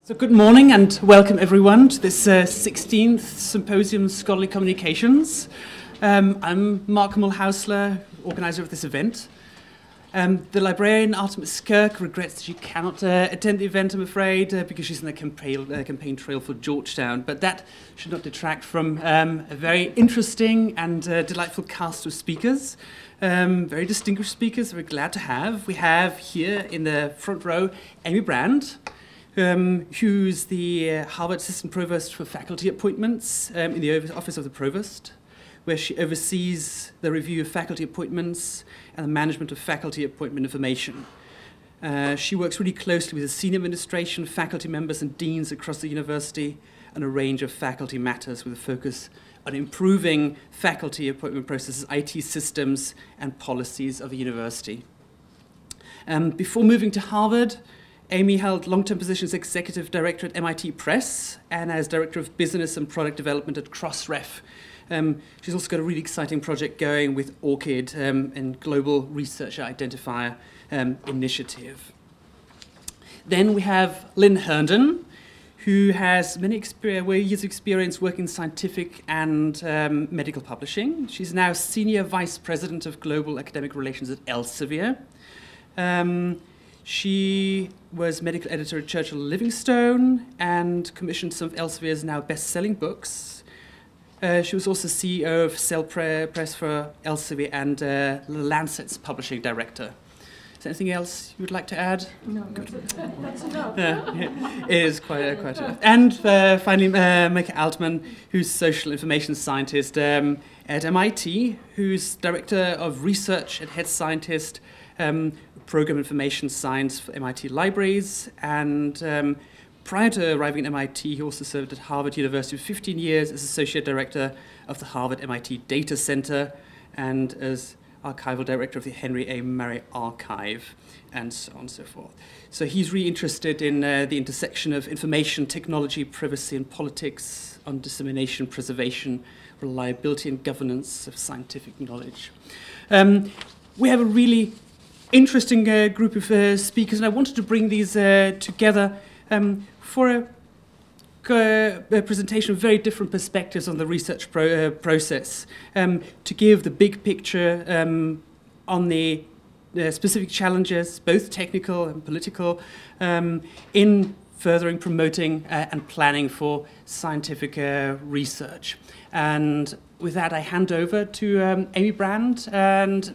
So good morning and welcome everyone to this 16th Symposium Scholarly Communications. I'm Mark Mulhousler, organizer of this event. The librarian Artemis Kirk regrets that she cannot attend the event, I'm afraid, because she's in the campaign trail for Georgetown, but that should not detract from a very interesting and delightful cast of speakers. Very distinguished speakers we're glad to have. We have here in the front row Amy Brand, who's the Harvard Assistant Provost for Faculty Appointments in the Office of the Provost, where she oversees the review of faculty appointments and the management of faculty appointment information. She works really closely with the senior administration, faculty members and deans across the university on a range of faculty matters with a focus on improving faculty appointment processes, IT systems and policies of the university. Before moving to Harvard, Amy held long-term positions as Executive Director at MIT Press and as Director of Business and Product Development at Crossref. She's also got a really exciting project going with Orchid and Global Researcher Identifier Initiative. Then we have Lynne Herndon, who has many years of experience working in scientific and medical publishing. She's now Senior Vice President of Global Academic Relations at Elsevier. She was medical editor at Churchill Livingstone and commissioned some of Elsevier's now best-selling books. She was also CEO of Press for Elsevier and Lancet's publishing director. Is there anything else you would like to add? No, that's enough. It is quite enough. And finally, Mika Altman, who's social information scientist at MIT, who's director of research and head scientist, program information science for MIT libraries. And prior to arriving at MIT, he also served at Harvard University for 15 years as associate director of the Harvard MIT Data Center and as archival director of the Henry A. Murray Archive, and so on and so forth. So he's really interested in the intersection of information technology, privacy and politics, on dissemination, preservation, reliability and governance of scientific knowledge. We have a really interesting group of speakers, and I wanted to bring these together for a presentation of very different perspectives on the research process, to give the big picture on the specific challenges, both technical and political, in furthering, promoting and planning for scientific research. And with that, I hand over to Amy Brand, and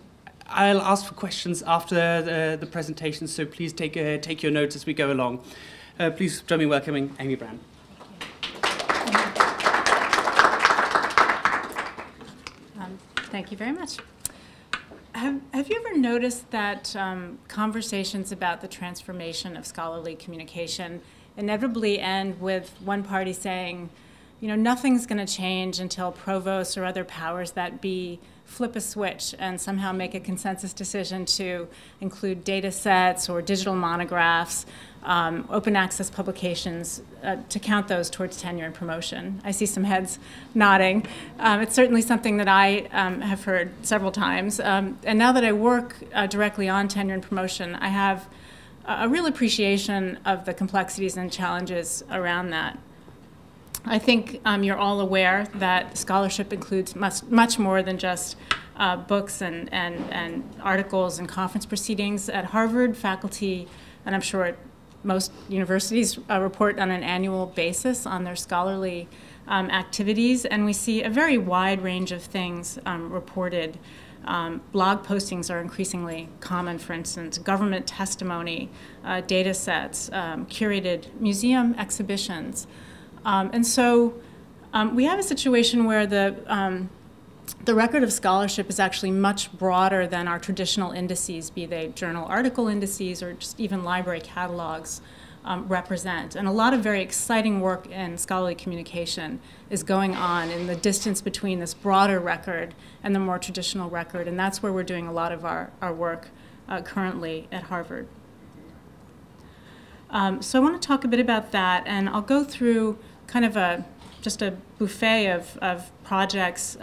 I'll ask for questions after the presentation, so please take your notes as we go along. Please join me in welcoming Amy Brand. Thank you very much. Have you ever noticed that conversations about the transformation of scholarly communication inevitably end with one party saying, you know, nothing's going to change until provosts or other powers that be flip a switch and somehow make a consensus decision to include data sets or digital monographs, open access publications, to count those towards tenure and promotion? I see some heads nodding. It's certainly something that I have heard several times. And now that I work directly on tenure and promotion, I have a real appreciation of the complexities and challenges around that. I think you're all aware that scholarship includes much more than just books and articles and conference proceedings. At Harvard, faculty, and I'm sure at most universities, report on an annual basis on their scholarly activities, and we see a very wide range of things reported. Blog postings are increasingly common, for instance, government testimony, data sets, curated museum exhibitions. And so we have a situation where the record of scholarship is actually much broader than our traditional indices, be they journal article indices or just even library catalogs, represent. And a lot of very exciting work in scholarly communication is going on in the distance between this broader record and the more traditional record, and that's where we're doing a lot of our work currently at Harvard. So I want to talk a bit about that, and I'll go through kind of just a buffet of projects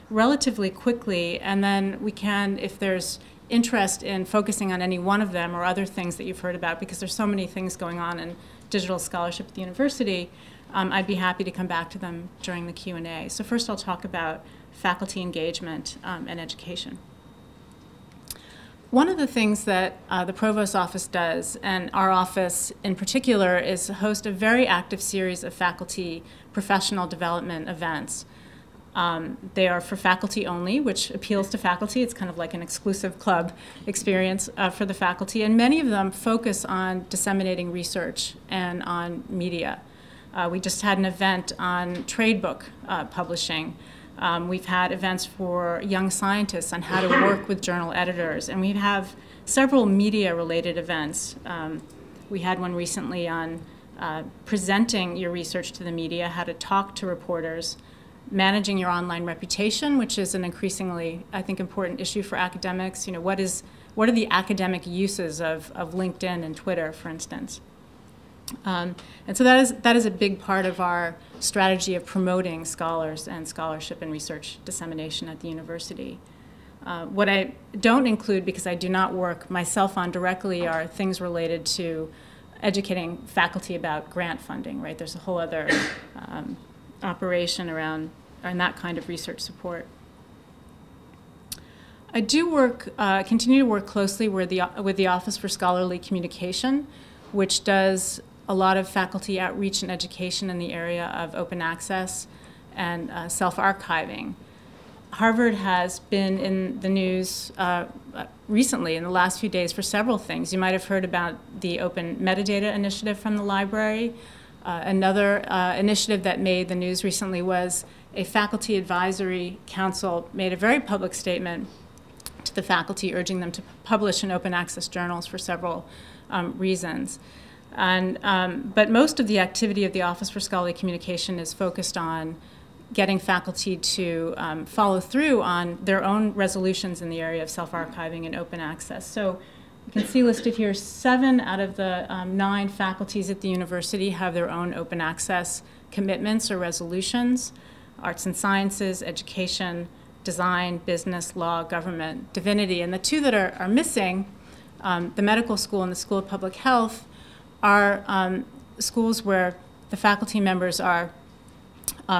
relatively quickly, and then we can, if there's interest in focusing on any one of them or other things that you've heard about, because there's so many things going on digital scholarship at the university, I'd be happy to come back to them during the Q&A. So first I'll talk about faculty engagement and education. One of the things that the Provost office does, and our office in particular, is host a very active series of faculty professional development events. They are for faculty only, which appeals to faculty. It's kind of like an exclusive club experience for the faculty, and many of them focus on disseminating research and on media. We just had an event on trade book publishing. We've had events for young scientists on how to work with journal editors, and we have several media-related events. We had one recently on presenting your research to the media, how to talk to reporters, managing your online reputation, which is an increasingly, I think, important issue for academics. You know, what are the academic uses of LinkedIn and Twitter, for instance? And so that is a big part of our strategy of promoting scholars and scholarship and research dissemination at the university. What I don't include, because I do not work myself on directly, are things related to educating faculty about grant funding, right? There's a whole other operation around that kind of research support. I do continue to work closely with the Office for Scholarly Communication, which does a lot of faculty outreach and education in the area of open access and self-archiving. Harvard has been in the news recently, in the last few days, for several things. You might have heard about the Open Metadata Initiative from the library. Another initiative that made the news recently was a faculty advisory council made a very public statement to the faculty urging them to publish in open access journals for several reasons. But most of the activity of the Office for Scholarly Communication is focused on getting faculty to follow through on their own resolutions in the area of self-archiving and open access. So you can see listed here 7 out of the 9 faculties at the university have their own open access commitments or resolutions: arts and sciences, education, design, business, law, government, divinity. And the 2 that are missing, the medical school and the School of Public Health, are schools where the faculty members are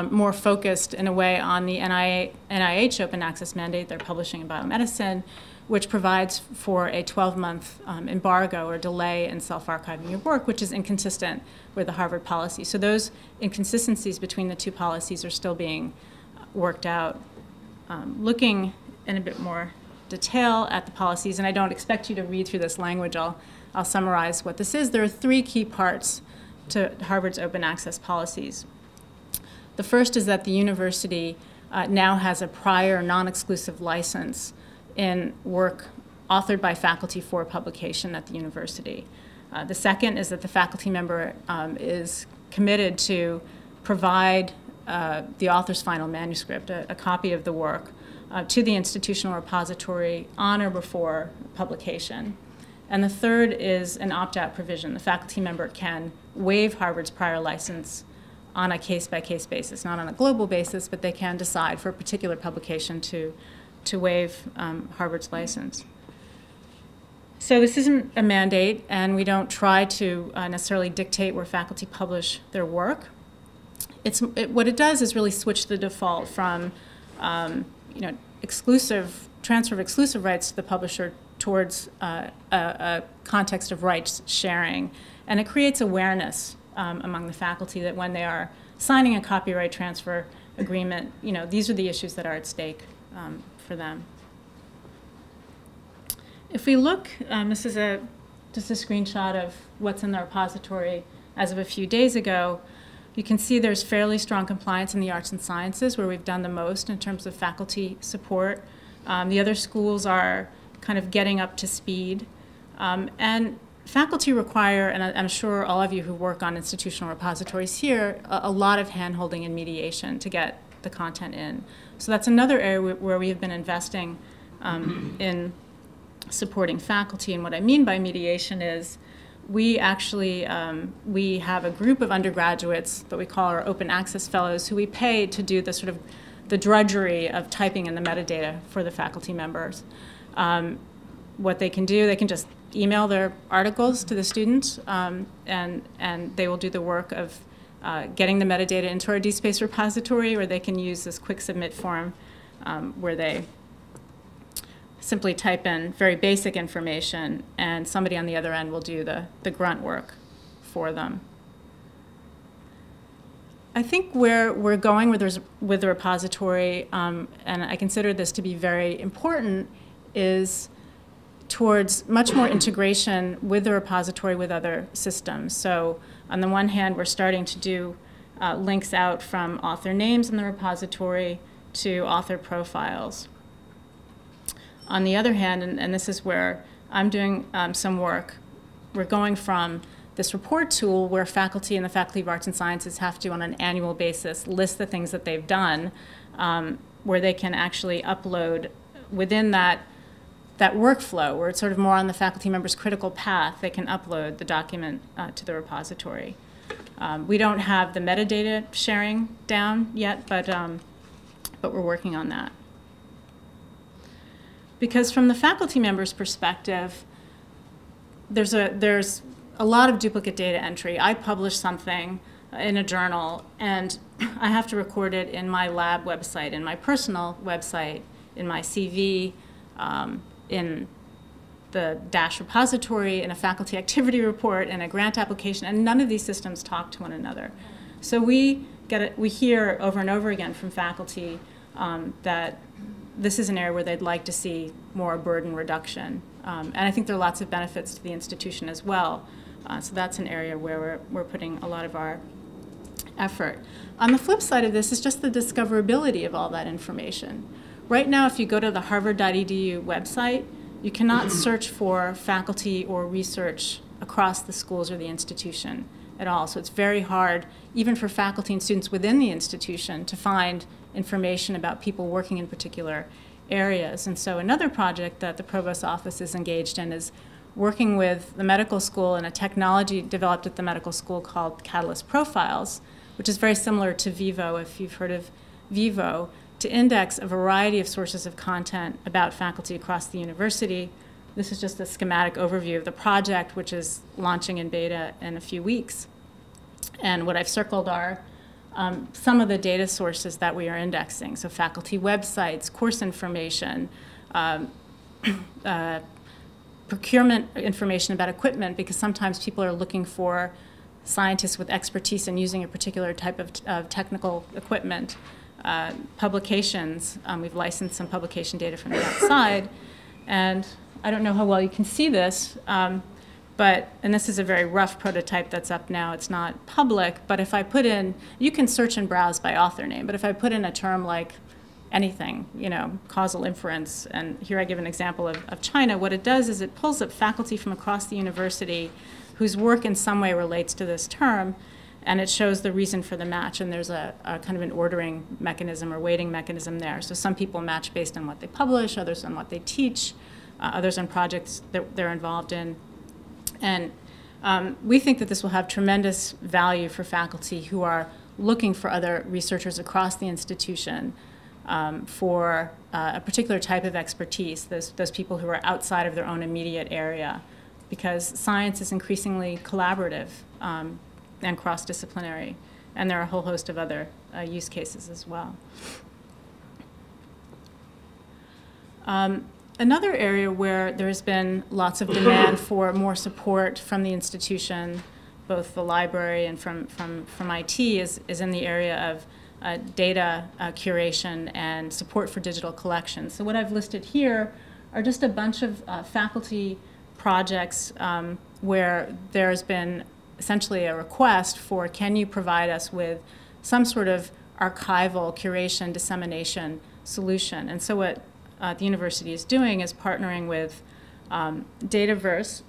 more focused in a way on the NIH open access mandate. They're publishing in biomedicine, which provides for a 12-month embargo or delay in self-archiving your work, which is inconsistent with the Harvard policy. So those inconsistencies between the 2 policies are still being worked out. Looking in a bit more detail at the policies, and I don't expect you to read through this language, I'll summarize what this is. There are 3 key parts to Harvard's open access policies. The first is that the university now has a prior non-exclusive license in work authored by faculty for publication at the university. The second is that the faculty member is committed to provide the author's final manuscript, a copy of the work, to the institutional repository on or before publication. And the third is an opt-out provision. The faculty member can waive Harvard's prior license on a case-by-case basis, not on a global basis, but they can decide for a particular publication to waive Harvard's license. So this isn't a mandate, and we don't try to necessarily dictate where faculty publish their work. What it does is really switch the default from transfer of exclusive rights to the publisher towards a context of rights sharing. And it creates awareness among the faculty that when they are signing a copyright transfer agreement, these are the issues that are at stake for them. If we look, this is just a screenshot of what's in the repository as of a few days ago. You can see there's fairly strong compliance in the arts and sciences, where we've done the most in terms of faculty support. The other schools are kind of getting up to speed. And faculty require, and I'm sure all of you who work on institutional repositories here, a lot of hand-holding and mediation to get the content in. So that's another area where we have been investing in supporting faculty. And what I mean by mediation is we actually we have a group of undergraduates that we call our open access fellows, who we pay to do the sort of the drudgery of typing in the metadata for the faculty members. what they can do, they can just email their articles to the students, and they will do the work of getting the metadata into our DSpace repository, or they can use this quick submit form where they simply type in very basic information, and somebody on the other end will do the grunt work for them. I think where we're going with the repository, and I consider this to be very important, is towards much more integration with the repository with other systems. So on the one hand, we're starting to do links out from author names in the repository to author profiles. On the other hand, and this is where I'm doing some work, we're going from this report tool where faculty in the Faculty of Arts and Sciences have to, on an annual basis, list the things that they've done, where they can actually upload within that workflow, where it's sort of more on the faculty member's critical path, they can upload the document to the repository. We don't have the metadata sharing down yet, but we're working on that. Because from the faculty member's perspective, there's a lot of duplicate data entry. I publish something in a journal, and I have to record it in my lab website, in my personal website, in my CV, in the DASH repository, in a faculty activity report, in a grant application, and none of these systems talk to one another. So we hear over and over again from faculty that this is an area where they'd like to see more burden reduction. And I think there are lots of benefits to the institution as well. So that's an area where we're putting a lot of our effort. On the flip side of this is just the discoverability of all that information. Right now, if you go to the harvard.edu website, you cannot search for faculty or research across the schools or the institution at all. So it's very hard, even for faculty and students within the institution, to find information about people working in particular areas. And so another project that the Provost office is engaged in is working with the medical school and a technology developed at the medical school called Catalyst Profiles, which is very similar to Vivo, if you've heard of Vivo, to index a variety of sources of content about faculty across the university. This is just a schematic overview of the project, which is launching in beta in a few weeks. And what I've circled are some of the data sources that we are indexing. So faculty websites, course information, procurement information about equipment, because sometimes people are looking for scientists with expertise in using a particular type of technical equipment. Publications, we've licensed some publication data from the outside, and I don't know how well you can see this, and this is a very rough prototype that's up now, it's not public, but if I put in, you can search and browse by author name, but if I put in a term like anything, causal inference, and here I give an example of China, what it does is it pulls up faculty from across the university whose work in some way relates to this term, and it shows the reason for the match, and there's a kind of an ordering mechanism or weighting mechanism there. So some people match based on what they publish, others on what they teach, others on projects that they're involved in. And we think that this will have tremendous value for faculty who are looking for other researchers across the institution for a particular type of expertise, those people who are outside of their own immediate area, because science is increasingly collaborative and cross-disciplinary, and there are a whole host of other use cases as well. Another area where there's been lots of demand for more support from the institution, both the library and from IT, is in the area of data curation and support for digital collections. So what I've listed here are just a bunch of faculty projects where there's been essentially a request for, can you provide us with some sort of archival curation dissemination solution? And so what the university is doing is partnering with Dataverse,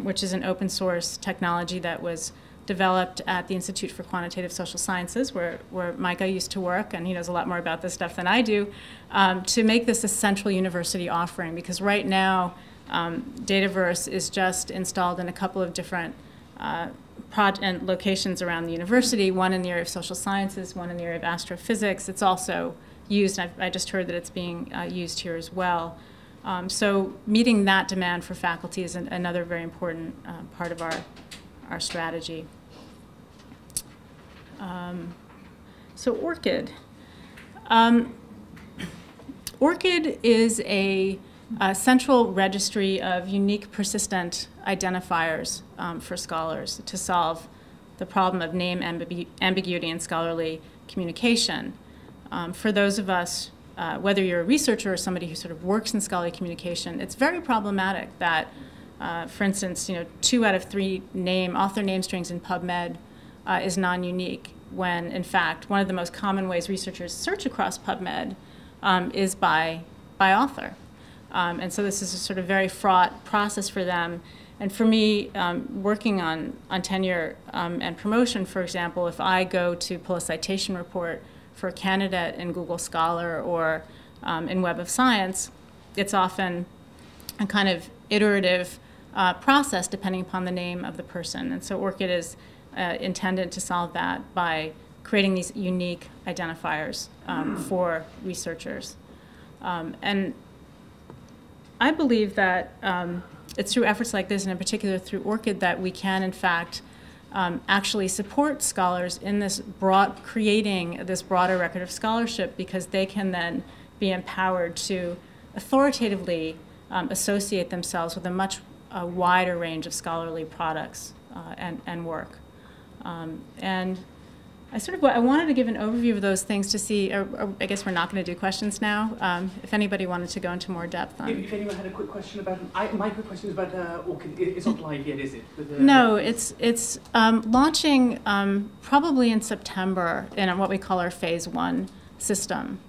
which is an open source technology that was developed at the Institute for Quantitative Social Sciences, where Micah used to work, and he knows a lot more about this stuff than I do, to make this a central university offering. Because right now, Dataverse is just installed in a couple of different locations around the university, one in the area of social sciences, one in the area of astrophysics. It's also used, I just heard that it's being used here as well. So meeting that demand for faculty is another very important part of our strategy. So Orchid. Orchid is a central registry of unique persistent identifiers for scholars to solve the problem of name ambiguity in scholarly communication. For those of us, whether you're a researcher or somebody who sort of works in scholarly communication, it's very problematic that, for instance, 2 out of 3 author name strings in PubMed is non-unique, when in fact one of the most common ways researchers search across PubMed is by author. And so this is a sort of very fraught process for them. And for me, working on tenure and promotion, for example, if I go to pull a citation report for a candidate in Google Scholar or in Web of Science, it's often a kind of iterative process depending upon the name of the person. And so Orchid is intended to solve that by creating these unique identifiers for researchers. And I believe that it's through efforts like this, and in particular through Orchid, that we can, in fact, actually support scholars in creating this broader record of scholarship, because they can then be empowered to authoritatively associate themselves with a much wider range of scholarly products and work. And I wanted to give an overview of those things to see, or I guess we're not going to do questions now, if anybody wanted to go into more depth on. If anyone had a quick question about, my quick question is about Orchid. It's not live yet, is it? No, it's launching probably in September in what we call our phase 1 system.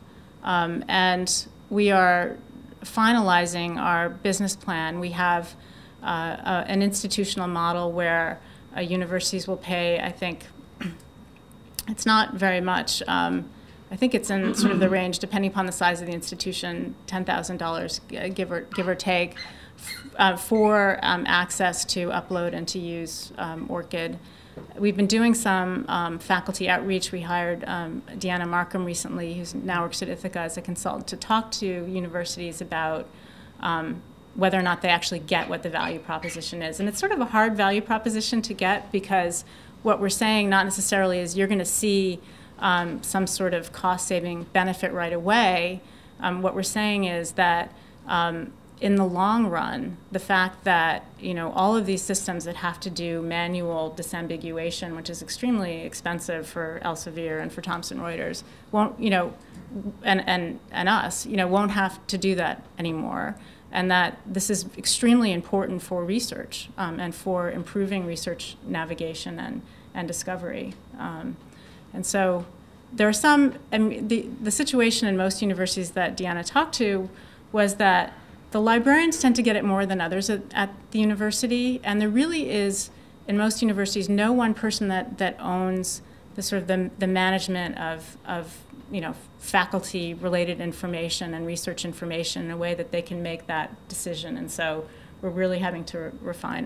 And we are finalizing our business plan. We have an institutional model where universities will pay, I think, it's not very much. I think it's in sort of the range, depending upon the size of the institution, $10,000, give or take, for access to upload and to use Orchid. We've been doing some faculty outreach. We hired Deanna Markham recently, who now works at Ithaca as a consultant, to talk to universities about whether or not they actually get what the value proposition is. And it's sort of a hard value proposition to get, because what we're saying not necessarily is you're going to see some sort of cost-saving benefit right away. What we're saying is that in the long run, the fact that all of these systems that have to do manual disambiguation, which is extremely expensive for Elsevier and for Thomson Reuters, won't and us won't have to do that anymore. And that this is extremely important for research and for improving research navigation and discovery. And so there are some, the situation in most universities that Deanna talked to was that the librarians tend to get it more than others at the university, and there really is, in most universities, no one person that owns the sort of the management of faculty-related information and research information in a way that they can make that decision. And so we're really having to refine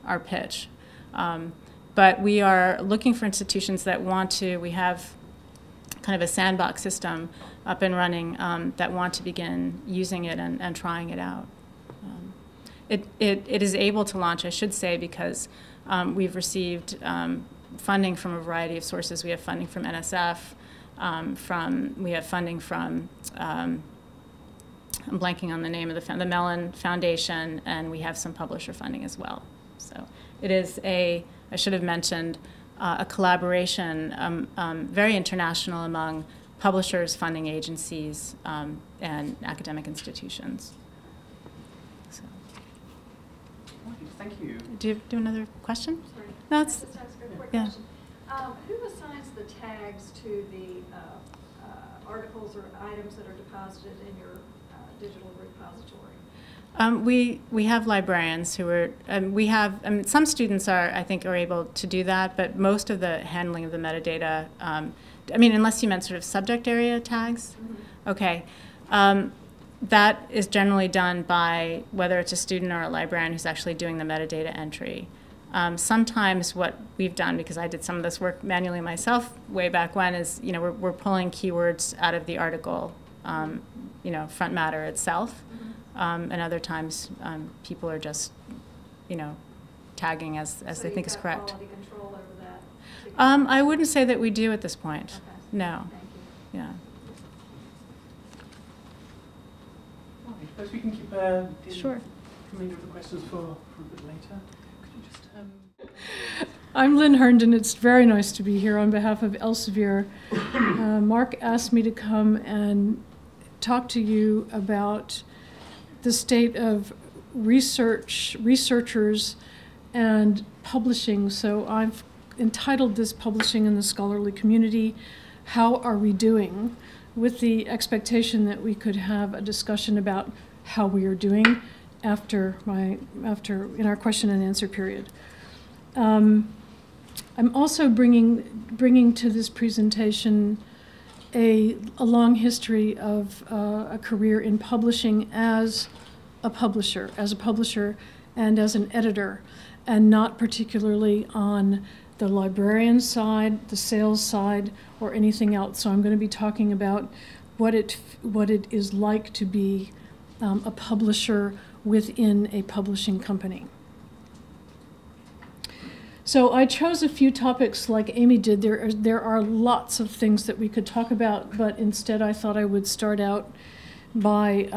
our pitch. But we are looking for institutions that want to, we have kind of a sandbox system up and running that want to begin using it and trying it out. It is able to launch, I should say, because we've received funding from a variety of sources. We have funding from NSF, we have funding from, I'm blanking on the name of the Mellon Foundation, and we have some publisher funding as well. So it is I should have mentioned, a collaboration, very international among publishers, funding agencies, and academic institutions. So. Thank you. Do you do another question? Sorry. No, it's just ask a quick yeah. question. Who assigns the tags to the articles or items that are deposited in your digital repository? We have librarians who are, we have, some students I think are able to do that, but most of the handling of the metadata, unless you meant sort of subject area tags. Mm-hmm. Okay. That is generally done by whether it's a student or a librarian who's actually doing the metadata entry. Sometimes what we've done, because I did some of this work manually myself way back when, is we're pulling keywords out of the article, front matter itself. Mm-hmm. and other times people are just, tagging as they think is correct. Quality control over that? I wouldn't say that we do at this point. Okay. No. Thank you. Yeah. Well, I suppose we can keep the Sure. remainder of the questions for a bit later. Could you just... I'm Lynne Herndon. It's very nice to be here on behalf of Elsevier. Mark asked me to come and talk to you about the state of researchers, and publishing. So I've entitled this Publishing in the Scholarly Community, How Are We Doing? With the expectation that we could have a discussion about how we are doing after in our question and answer period. I'm also bringing to this presentation a long history of a career in publishing as a publisher and as an editor, and not particularly on the librarian side, the sales side, or anything else. So I'm going to be talking about what it is like to be a publisher within a publishing company. So I chose a few topics like Amy did. There are lots of things that we could talk about, but instead I thought I would start out by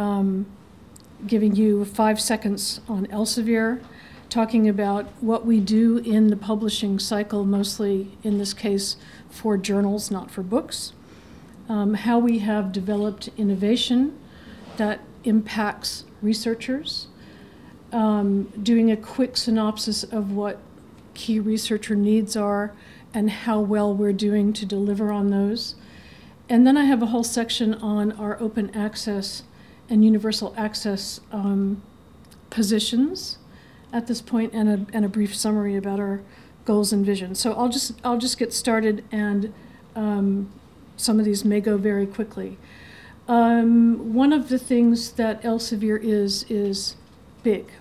giving you 5 seconds on Elsevier, talking about what we do in the publishing cycle, mostly in this case for journals, not for books, how we have developed innovation that impacts researchers, doing a quick synopsis of what key researcher needs are and how well we're doing to deliver on those. And then I have a whole section on our open access and universal access positions at this point, and a brief summary about our goals and vision. So I'll just get started, and some of these may go very quickly. One of the things that Elsevier is big.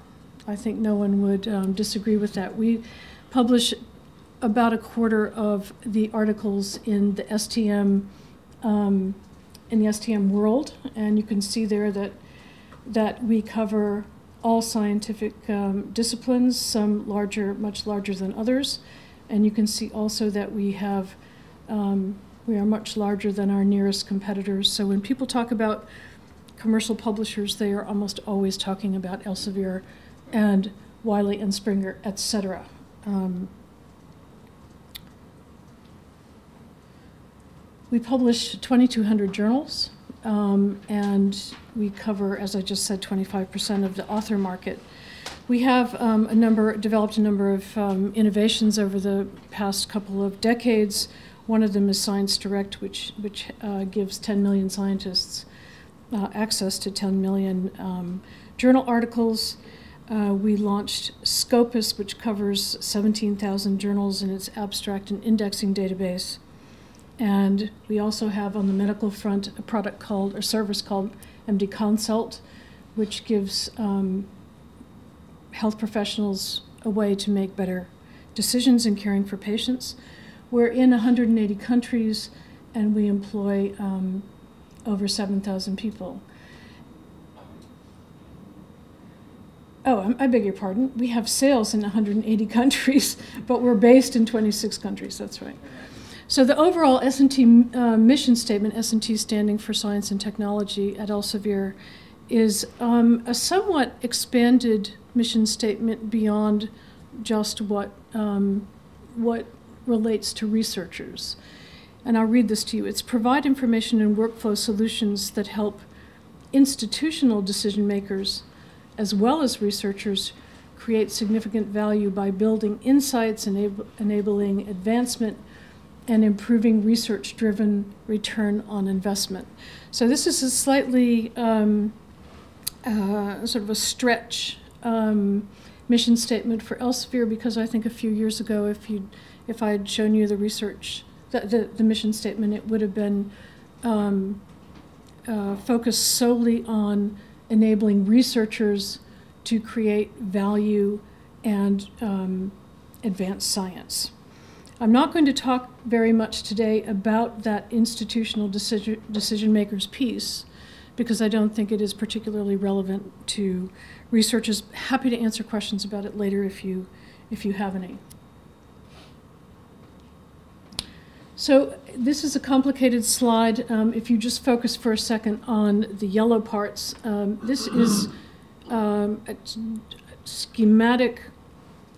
I think no one would disagree with that. We publish about a quarter of the articles in the STM world, and you can see there that we cover all scientific disciplines, some larger, much larger than others, and you can see also that we are much larger than our nearest competitors. So when people talk about commercial publishers, they are almost always talking about Elsevier and Wiley and Springer, etc. We publish 2,200 journals, and we cover, as I just said, 25% of the author market. We have developed a number of innovations over the past couple of decades. One of them is ScienceDirect, which gives 10 million scientists access to 10 million journal articles. We launched Scopus, which covers 17,000 journals in its abstract and indexing database. And we also have on the medical front a service called MD Consult, which gives health professionals a way to make better decisions in caring for patients. We're in 180 countries, and we employ over 7,000 people. Oh, I beg your pardon. We have sales in 180 countries, but we're based in 26 countries. That's right. So the overall S&T mission statement, S&T standing for Science and Technology at Elsevier, is a somewhat expanded mission statement beyond just what relates to researchers. And I'll read this to you. It's provide information and workflow solutions that help institutional decision makers as well as researchers create significant value by building insights, enabling advancement, and improving research-driven return on investment. So this is a slightly sort of a stretch mission statement for Elsevier, because I think a few years ago, if I had shown you the research, the mission statement, it would have been focused solely on enabling researchers to create value and advance science. I'm not going to talk very much today about that institutional decision makers piece, because I don't think it is particularly relevant to researchers. Happy to answer questions about it later if you have any. So this is a complicated slide. If you just focus for a second on the yellow parts, this is a schematic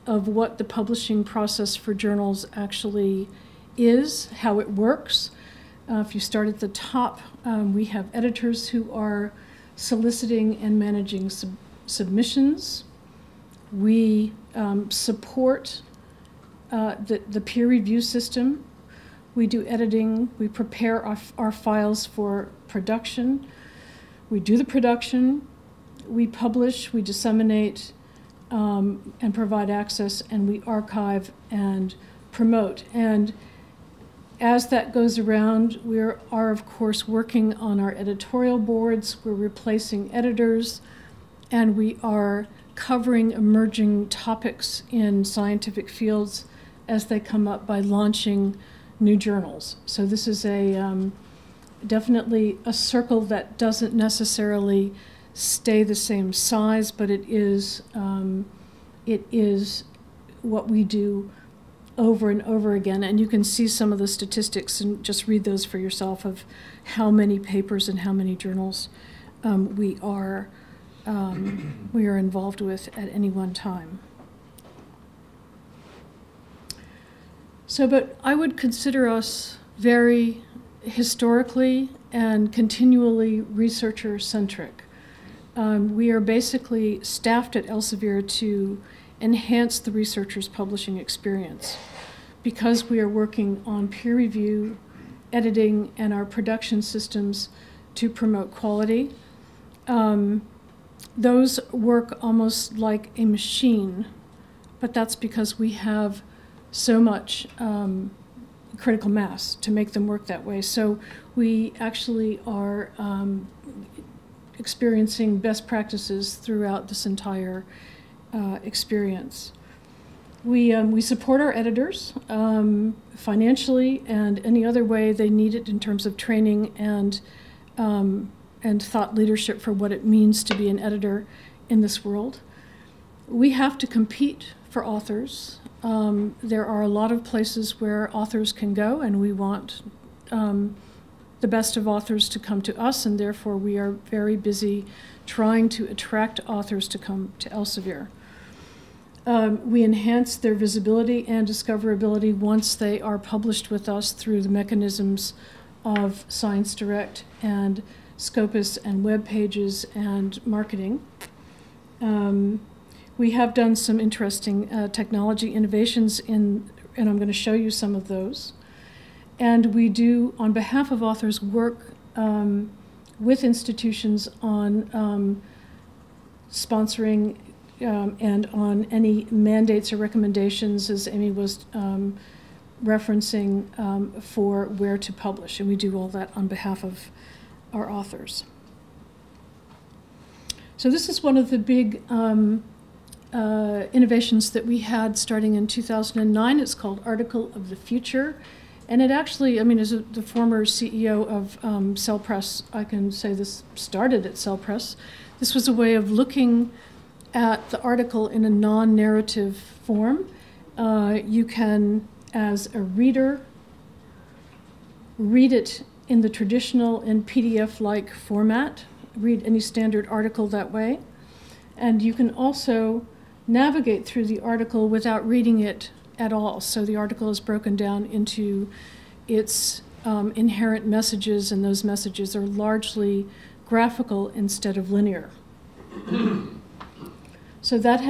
of what the publishing process for journals actually is, how it works. If you start at the top, we have editors who are soliciting and managing submissions. We support the peer review system. We do editing. We prepare our files for production. We do the production. We publish. We disseminate and provide access, and we archive and promote. And as that goes around, we are of course working on our editorial boards. We're replacing editors, and we are covering emerging topics in scientific fields as they come up by launching new journals. So this is definitely a circle that doesn't necessarily stay the same size, but it is what we do over and over again. And you can see some of the statistics and just read those for yourself of how many papers and how many journals we are involved with at any one time. So, but I would consider us very historically and continually researcher-centric. We are basically staffed at Elsevier to enhance the researcher's publishing experience. Because we are working on peer review, editing, and our production systems to promote quality, those work almost like a machine, but that's because we have so much critical mass to make them work that way. So we actually are experiencing best practices throughout this entire experience. We support our editors financially and any other way they need it in terms of training and thought leadership for what it means to be an editor in this world. We have to compete for authors. There are a lot of places where authors can go, and we want the best of authors to come to us, and therefore we are very busy trying to attract authors to come to Elsevier. We enhance their visibility and discoverability once they are published with us through the mechanisms of ScienceDirect and Scopus and web pages and marketing. We have done some interesting technology innovations and I'm going to show you some of those. And we do, on behalf of authors, work with institutions on sponsoring and on any mandates or recommendations, as Amy was referencing, for where to publish. And we do all that on behalf of our authors. So this is one of the big innovations that we had starting in 2009. It's called Article of the Future. And it actually, I mean, as the former CEO of CellPress, I can say this started at CellPress. This was a way of looking at the article in a non-narrative form. You can, as a reader, read it in the traditional and PDF-like format, read any standard article that way. And you can also navigate through the article without reading it at all. So the article is broken down into its inherent messages, and those messages are largely graphical instead of linear. So that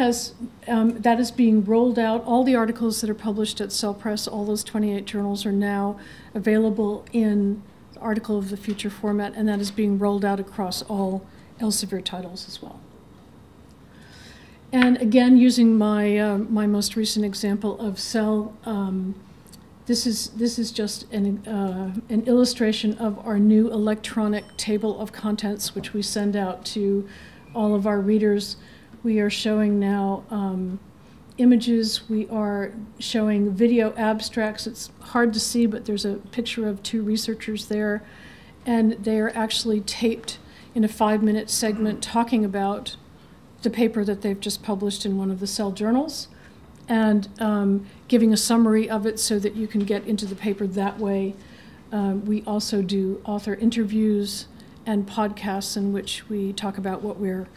is being rolled out. All the articles that are published at CellPress, all those 28 journals, are now available in the Article of the Future format, and that is being rolled out across all Elsevier titles as well. And again, using my my most recent example of Cell, this is just an illustration of our new electronic table of contents, which we send out to all of our readers. We are showing now images. We are showing video abstracts. It's hard to see, but there's a picture of two researchers there, and they are actually taped in a 5-minute segment talking about the paper that they've just published in one of the Cell journals, and giving a summary of it so that you can get into the paper that way. We also do author interviews and podcasts in which we talk about what we're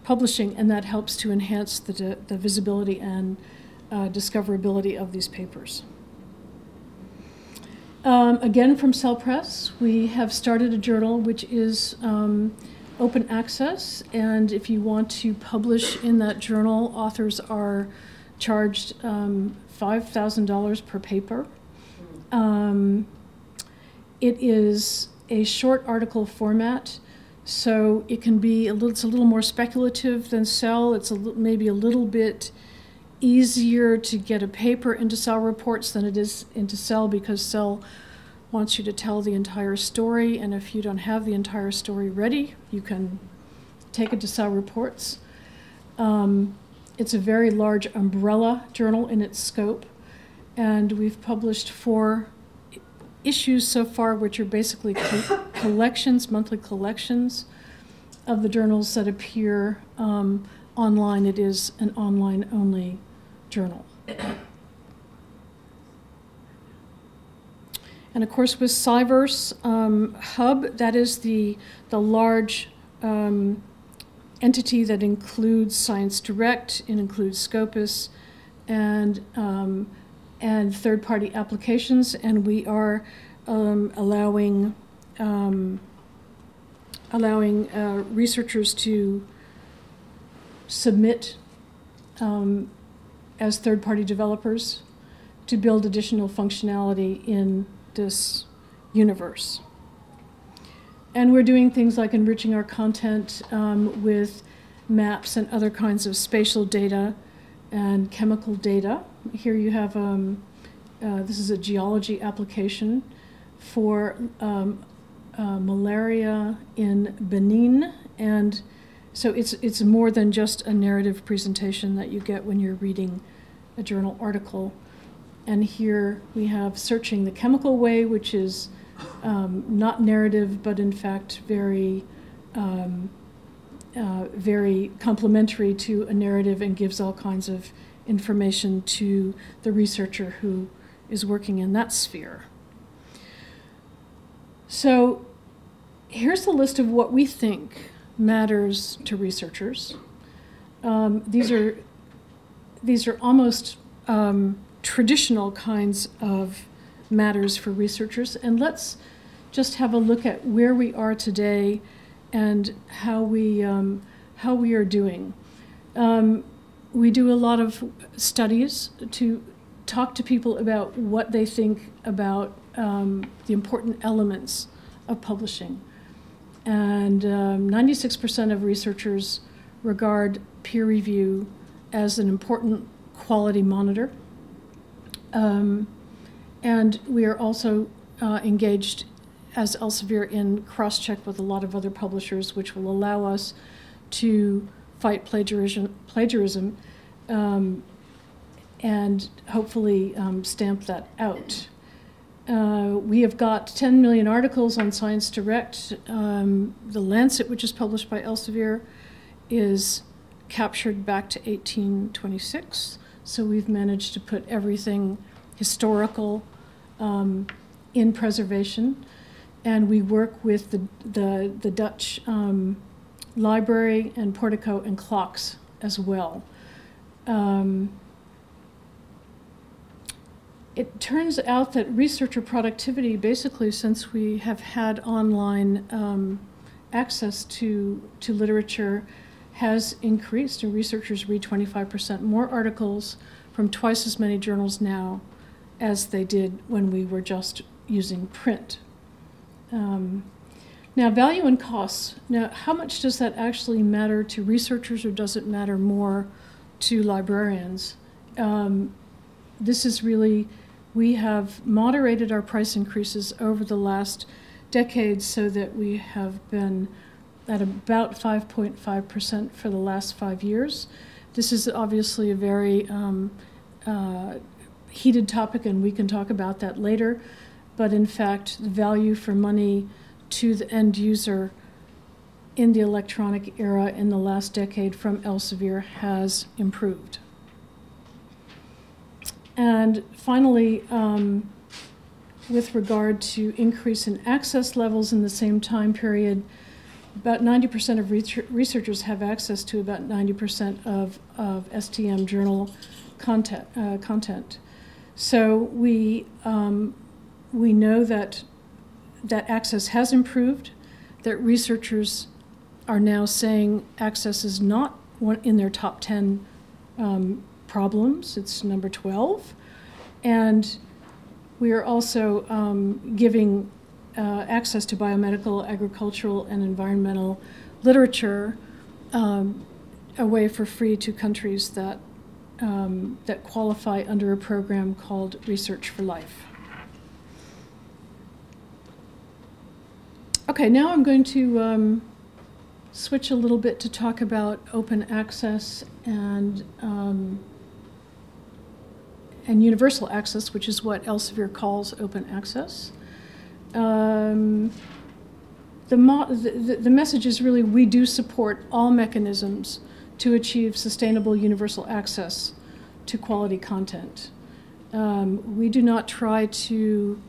publishing, and that helps to enhance the visibility and discoverability of these papers. Again, from Cell Press, we have started a journal which is open access, and if you want to publish in that journal, authors are charged $5,000 per paper. It is a short article format, so it can be it's a little more speculative than Cell. It's maybe a little bit easier to get a paper into Cell reports than it is into Cell, because Cell wants you to tell the entire story, and if you don't have the entire story ready, you can take it to Cell reports. It's a very large umbrella journal in its scope, and we've published 4 issues so far, which are basically collections, monthly collections of the journals that appear online. It is an online-only journal. And of course, with Sciverse Hub, that is the large entity that includes ScienceDirect, it includes Scopus, and third-party applications, and we are allowing researchers to submit as third-party developers to build additional functionality in this universe. And we're doing things like enriching our content with maps and other kinds of spatial data and chemical data. Here you have, this is a geology application for malaria in Benin. And so it's more than just a narrative presentation that you get when you're reading a journal article. And here we have searching the chemical way, which is not narrative, but in fact very complementary to a narrative, and gives all kinds of information to the researcher who is working in that sphere. So here's the list of what we think matters to researchers. These are almost traditional kinds of matters for researchers, and let's just have a look at where we are today and how we are doing. We do a lot of studies to talk to people about what they think about the important elements of publishing, and 96% of researchers regard peer review as an important quality monitor. And we are also engaged as Elsevier in cross-check with a lot of other publishers, which will allow us to fight plagiarism and hopefully stamp that out. We have got 10 million articles on ScienceDirect. The Lancet, which is published by Elsevier, is captured back to 1826. So we've managed to put everything historical in preservation. And we work with the Dutch library and Portico and clocks as well. It turns out that researcher productivity, basically since we have had online access to literature, has increased, and researchers read 25% more articles from twice as many journals now as they did when we were just using print. Now, value and costs. Now, how much does that actually matter to researchers, or does it matter more to librarians? This is really, we have moderated our price increases over the last decade so that we have been at about 5.5% for the last 5 years. This is obviously a very heated topic, and we can talk about that later. But in fact, the value for money to the end user in the electronic era in the last decade from Elsevier has improved. And finally, with regard to increase in access levels in the same time period, about 90% of researchers have access to about 90% of STM journal content. So we know that access has improved, that researchers are now saying access is not in their top 10 problems, it's number 12. And we are also giving access to biomedical, agricultural, and environmental literature away for free to countries that qualify under a program called Research for Life. Okay, now I'm going to switch a little bit to talk about open access and universal access, which is what Elsevier calls open access. The message is really, we do support all mechanisms to achieve sustainable universal access to quality content. We do not try to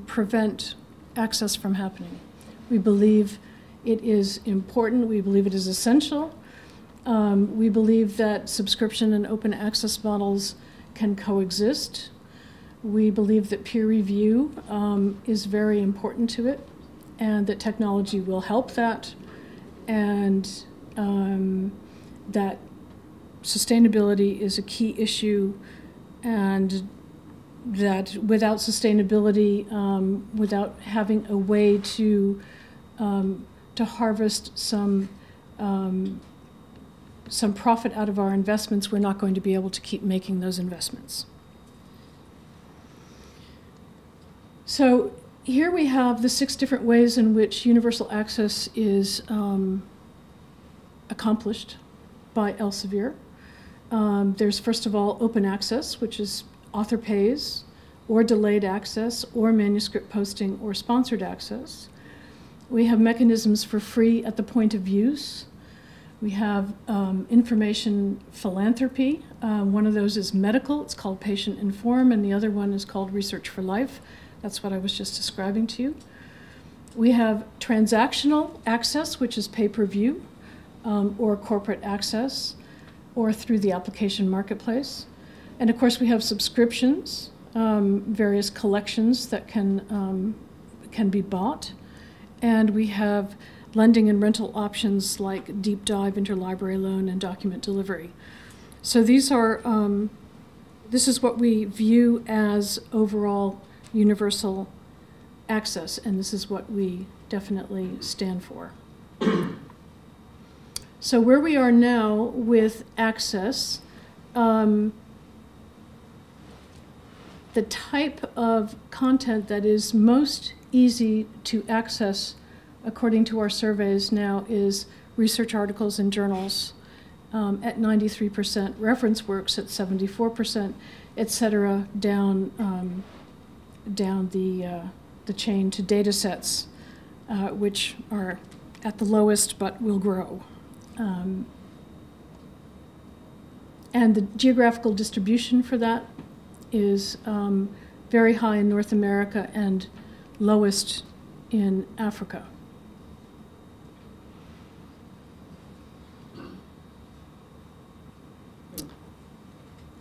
prevent access from happening. We believe it is important. We believe it is essential. We believe that subscription and open access models can coexist. We believe that peer review is very important to it, and that technology will help that, and that sustainability is a key issue, and that without sustainability, without having a way to harvest some profit out of our investments, we're not going to be able to keep making those investments. So here we have the 6 different ways in which universal access is accomplished by Elsevier. There's first of all open access, which is author pays, or delayed access, or manuscript posting, or sponsored access. We have mechanisms for free at the point of use. We have information philanthropy. One of those is medical. It's called Patient Inform, and the other one is called Research for Life. That's what I was just describing to you. We have transactional access, which is pay-per-view, or corporate access, or through the application marketplace. And of course, we have subscriptions, various collections that can be bought. And we have lending and rental options like deep dive, interlibrary loan, and document delivery. So these are, this is what we view as overall universal access, and this is what we definitely stand for. So where we are now with access, the type of content that is most easy to access according to our surveys now is research articles in journals at 93%, reference works at 74%, et cetera, down the chain to data sets, which are at the lowest but will grow. And the geographical distribution for that is very high in North America and lowest in Africa.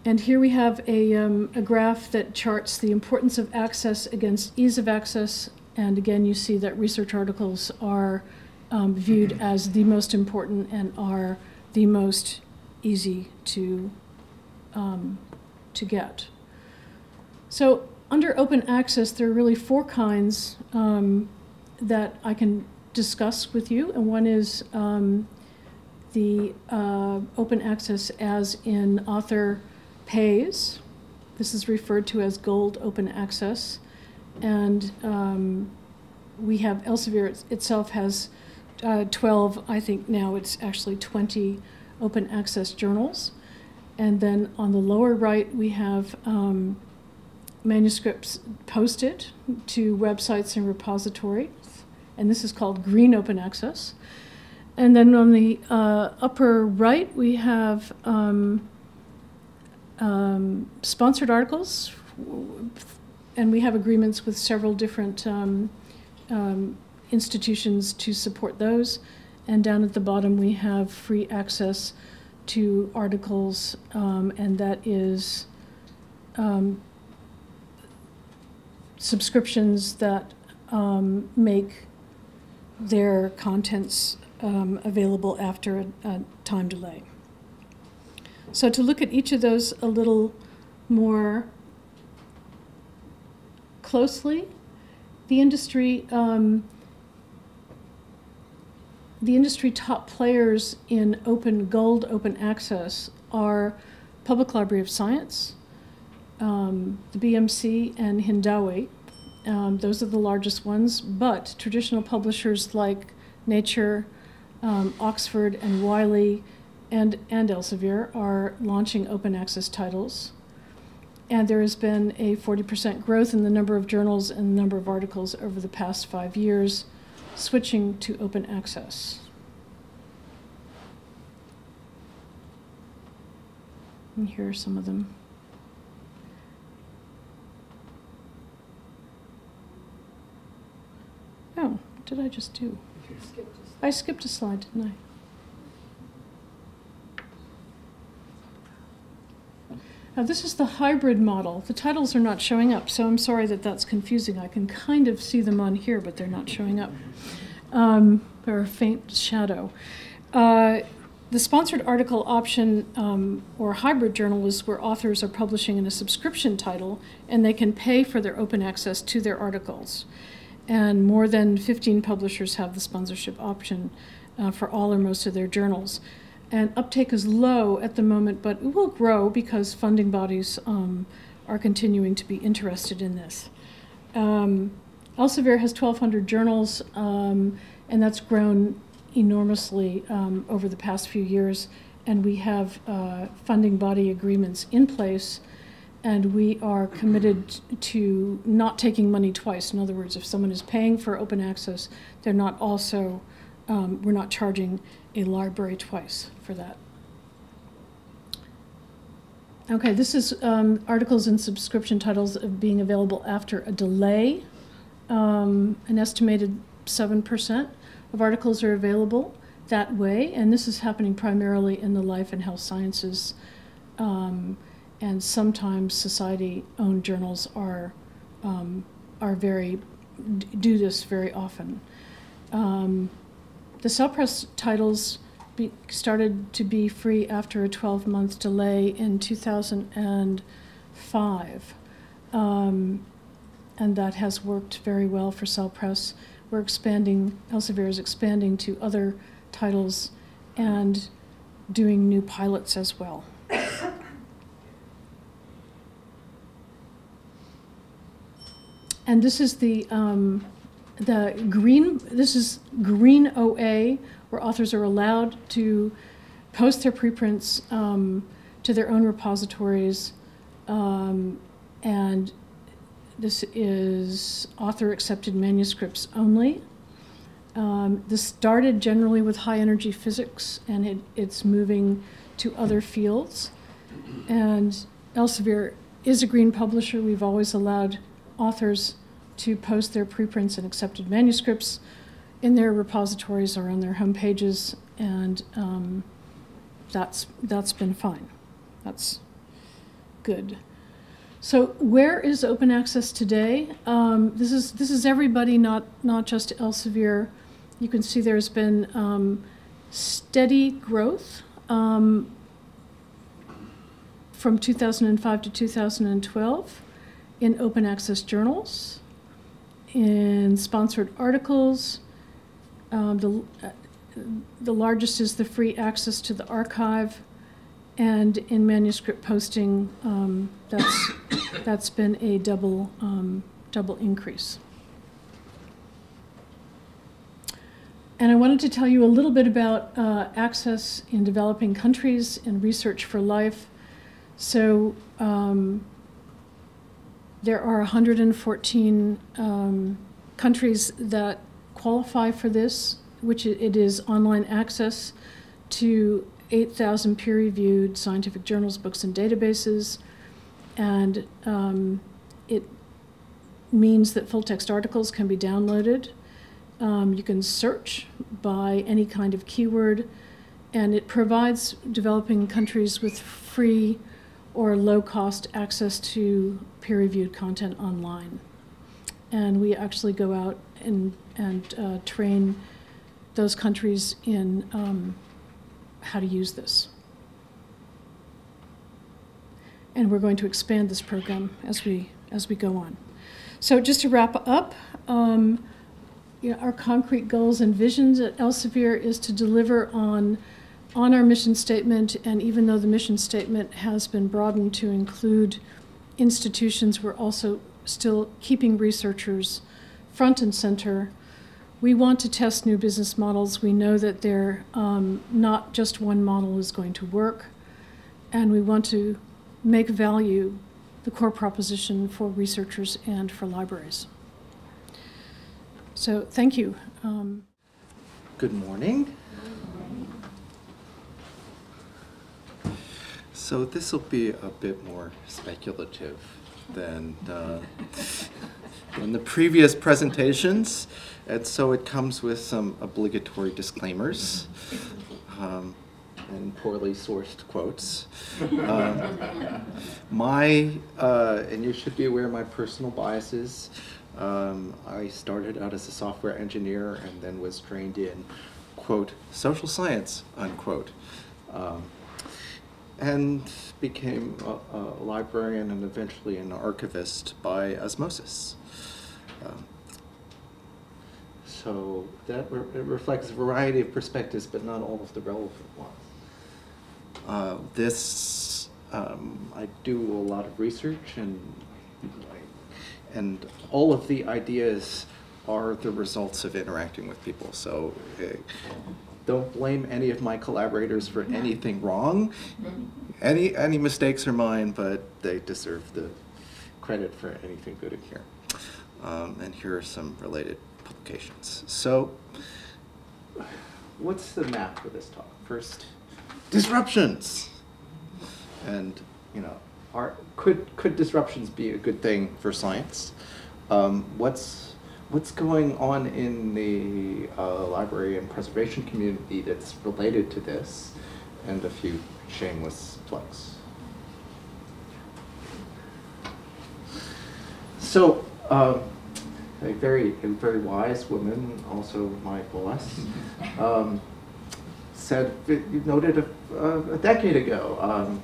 And here we have a graph that charts the importance of access against ease of access. And again, you see that research articles are viewed as the most important and are the most easy to get. So under open access, there are really 4 kinds that I can discuss with you. And one is the open access as in author pays. This is referred to as gold open access. And we have Elsevier itself has 12, I think now it's actually 20 open access journals. And then on the lower right, we have manuscripts posted to websites and repositories. And this is called green open access. And then on the upper right, we have sponsored articles, and we have agreements with several different institutions to support those. And down at the bottom, we have free access to articles, and that is subscriptions that make their contents available after a time delay. So to look at each of those a little more closely, the industry top players in gold open access are Public Library of Science, the BMC, and Hindawi. Those are the largest ones, but traditional publishers like Nature, Oxford, and Wiley, and Elsevier are launching open access titles. And there has been a 40% growth in the number of journals and the number of articles over the past 5 years, switching to open access. And here are some of them. Oh, what did I just do? I skipped a slide, didn't I? Now this is the hybrid model. The titles are not showing up, so I'm sorry that that's confusing. I can kind of see them on here, but they're not showing up. They're a faint shadow. The sponsored article option or hybrid journal is where authors are publishing in a subscription title, and they can pay for their open access to their articles. And more than 15 publishers have the sponsorship option for all or most of their journals. And uptake is low at the moment, but it will grow because funding bodies are continuing to be interested in this. Elsevier has 1,200 journals, and that's grown enormously over the past few years. And we have funding body agreements in place, and we are committed to not taking money twice. In other words, if someone is paying for open access, they're not also, we're not charging a library twice for that. Okay, this is articles and subscription titles being available after a delay. An estimated 7% of articles are available that way, and this is happening primarily in the life and health sciences, and sometimes society-owned journals do this very often. The CellPress titles started to be free after a 12-month delay in 2005. And that has worked very well for CellPress. We're expanding, Elsevier is expanding to other titles and doing new pilots as well. And this is the green OA, where authors are allowed to post their preprints to their own repositories, and this is author-accepted manuscripts only. This started generally with high-energy physics, and it's moving to other fields. And Elsevier is a green publisher. We've always allowed authors to post their preprints and accepted manuscripts in their repositories or on their home pages, and that's been fine. That's good. So where is open access today? This is everybody, not just Elsevier. You can see there's been steady growth from 2005 to 2012 in open access journals, in sponsored articles. The largest is the free access to the archive, and in manuscript posting, that's been a double increase. And I wanted to tell you a little bit about access in developing countries and research for life. So there are 114 countries that qualify for this. which it is online access to 8,000 peer-reviewed scientific journals, books, and databases. And it means that full-text articles can be downloaded. You can search by any kind of keyword, and it provides developing countries with free or low-cost access to peer-reviewed content online. And we actually go out and train those countries in how to use this. And we're going to expand this program as we go on. So just to wrap up, our concrete goals and visions at Elsevier is to deliver on our mission statement, and even though the mission statement has been broadened to include institutions, we're also still keeping researchers front and center. We want to test new business models. We know that not just one model is going to work, and we want to make value the core proposition for researchers and for libraries. So thank you. Good morning. So this will be a bit more speculative than the previous presentations, and so it comes with some obligatory disclaimers and poorly sourced quotes. And you should be aware of my personal biases. I started out as a software engineer and then was trained in, quote, social science, unquote. And became a librarian and eventually an archivist by osmosis. So that it reflects a variety of perspectives, but not all of the relevant ones. I do a lot of research, and all of the ideas are the results of interacting with people. So don't blame any of my collaborators for anything wrong. Any mistakes are mine, but they deserve the credit for anything good in here. And here are some related publications. So what's the map for this talk? First, disruptions. And could disruptions be a good thing for science? What's going on in the library and preservation community that's related to this? And a few shameless plugs. So a very wise woman, also my boss, noted a decade ago,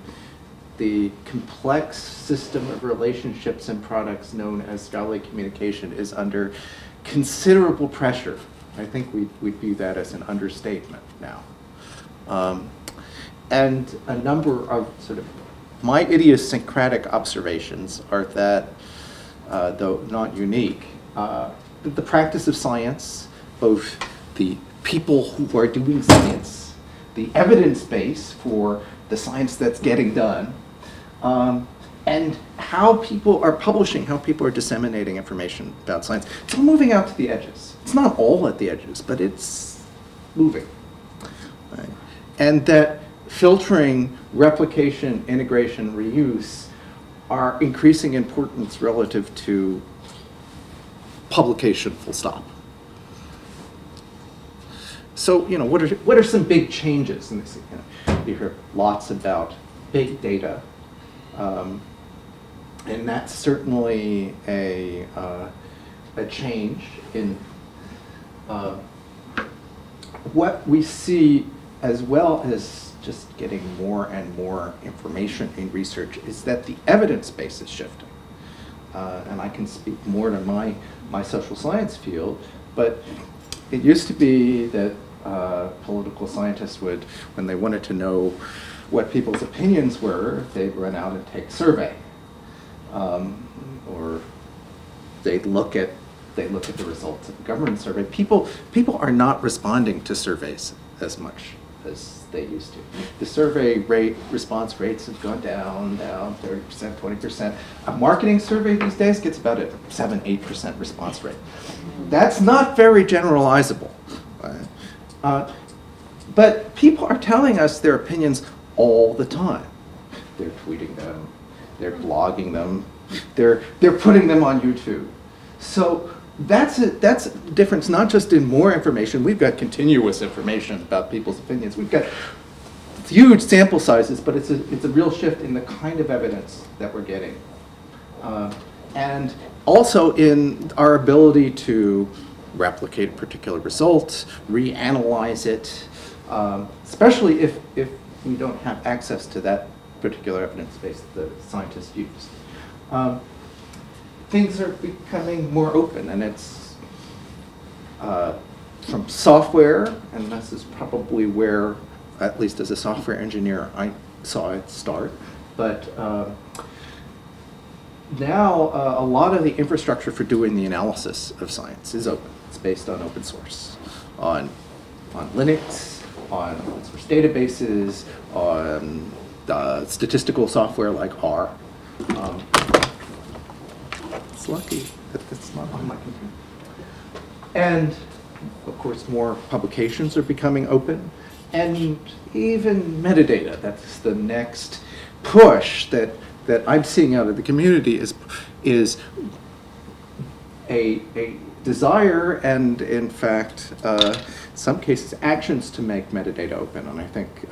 the complex system of relationships and products known as scholarly communication is under considerable pressure. I think we'd view that as an understatement now. And a number of sort of my idiosyncratic observations are that, though not unique, the practice of science, both the people who are doing science, the evidence base for the science that's getting done, and how people are publishing, how people are disseminating information about science. It's all moving out to the edges. It's not all at the edges, but it's moving. Right? And that filtering, replication, integration, reuse are increasing importance relative to publication, full stop. So, what are some big changes in this? You hear lots about big data, and that's certainly a change in what we see, as well as just getting more and more information in research, is that the evidence base is shifting. And I can speak more to my social science field, but it used to be that political scientists would, when they wanted to know what people's opinions were, they'd run out and take a survey. Or they'd look at the results of a government survey. People are not responding to surveys as much as they used to. The survey response rates have gone down 30%, 20%. A marketing survey these days gets about a 7-8% response rate. That's not very generalizable. But people are telling us their opinions all the time. They're tweeting them, they're blogging them, they're putting them on YouTube. So that's a difference, not just in more information. We've got continuous information about people's opinions. We've got huge sample sizes, but it's a real shift in the kind of evidence that we're getting. And also in our ability to replicate a particular result, reanalyze it, especially if we don't have access to that particular evidence base that the scientists use. Things are becoming more open, and it's from software, and this is probably where, at least as a software engineer, I saw it start. But now a lot of the infrastructure for doing the analysis of science is open. It's based on open source, on Linux, on open source databases, on statistical software like R. It's lucky that it's not on my computer. And of course, more publications are becoming open. And even metadata, that's the next push that I'm seeing out of the community is a desire and, in fact, some cases, actions to make metadata open. And I think